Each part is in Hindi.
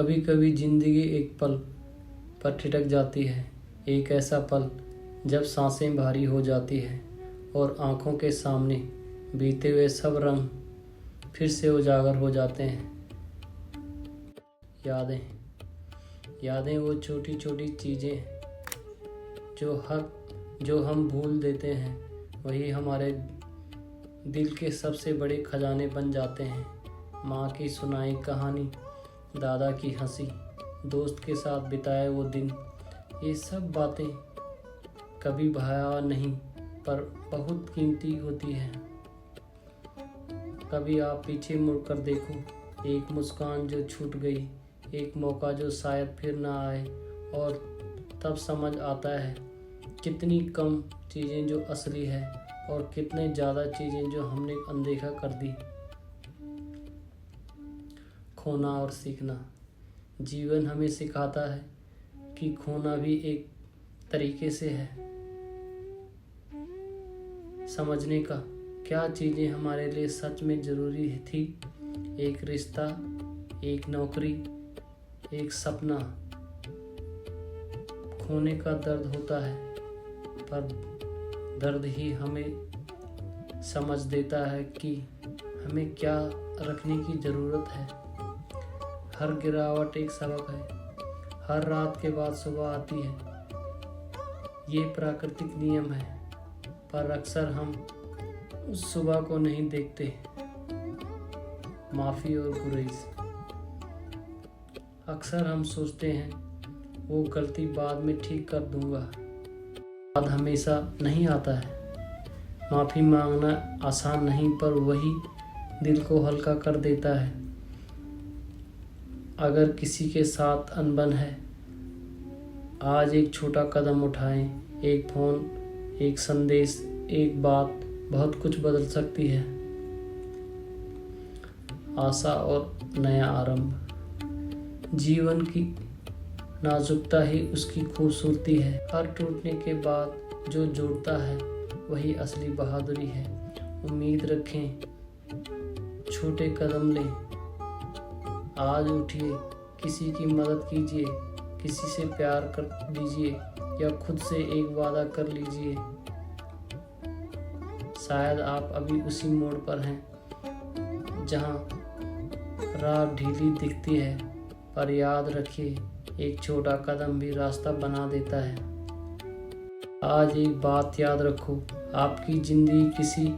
कभी कभी जिंदगी एक पल पर ठिठक जाती है, एक ऐसा पल जब सांसें भारी हो जाती हैं और आंखों के सामने बीते हुए सब रंग फिर से उजागर हो जाते हैं। यादें वो छोटी छोटी चीज़ें जो हम भूल देते हैं, वही हमारे दिल के सबसे बड़े खजाने बन जाते हैं। माँ की सुनाई कहानी, दादा की हंसी, दोस्त के साथ बिताए वो दिन, ये सब बातें कभी भयावह नहीं पर बहुत कीमती होती है। कभी आप पीछे मुड़कर देखो, एक मुस्कान जो छूट गई, एक मौका जो शायद फिर ना आए, और तब समझ आता है कितनी कम चीज़ें जो असली है और कितने ज़्यादा चीज़ें जो हमने अनदेखा कर दी। खोना और सीखना। जीवन हमें सिखाता है कि खोना भी एक तरीके से है समझने का, क्या चीज़ें हमारे लिए सच में ज़रूरी थी। एक रिश्ता, एक नौकरी, एक सपना। खोने का दर्द होता है, पर दर्द ही हमें समझ देता है कि हमें क्या रखने की ज़रूरत है। हर गिरावट एक सबक है, हर रात के बाद सुबह आती है, ये प्राकृतिक नियम है, पर अक्सर हम उस सुबह को नहीं देखते। माफ़ी और गुरेज। अक्सर हम सोचते हैं वो गलती बाद में ठीक कर दूंगा, बाद हमेशा नहीं आता है। माफ़ी मांगना आसान नहीं, पर वही दिल को हल्का कर देता है। अगर किसी के साथ अनबन है, आज एक छोटा कदम उठाएं, एक फ़ोन, एक संदेश, एक बात बहुत कुछ बदल सकती है। आशा और नया आरंभ। जीवन की नाजुकता ही उसकी खूबसूरती है। हर टूटने के बाद जो जुड़ता है वही असली बहादुरी है। उम्मीद रखें, छोटे कदम लें, आज उठिए, किसी की मदद कीजिए, किसी से प्यार कर दीजिए या खुद से एक वादा कर लीजिए। शायद आप अभी उसी मोड़ पर हैं जहां राह ढीली दिखती है, पर याद रखिए, एक छोटा कदम भी रास्ता बना देता है। आज एक बात याद रखो, आपकी ज़िंदगी किसी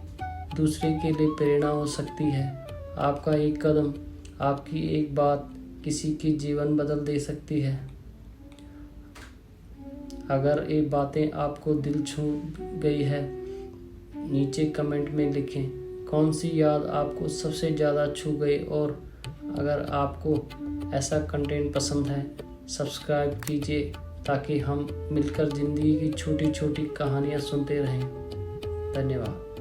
दूसरे के लिए प्रेरणा हो सकती है। आपका एक कदम, आपकी एक बात किसी की जीवन बदल दे सकती है। अगर ये बातें आपको दिल छू गई है, नीचे कमेंट में लिखें कौन सी याद आपको सबसे ज़्यादा छू गई। और अगर आपको ऐसा कंटेंट पसंद है, सब्सक्राइब कीजिए ताकि हम मिलकर ज़िंदगी की छोटी छोटी कहानियाँ सुनते रहें। धन्यवाद।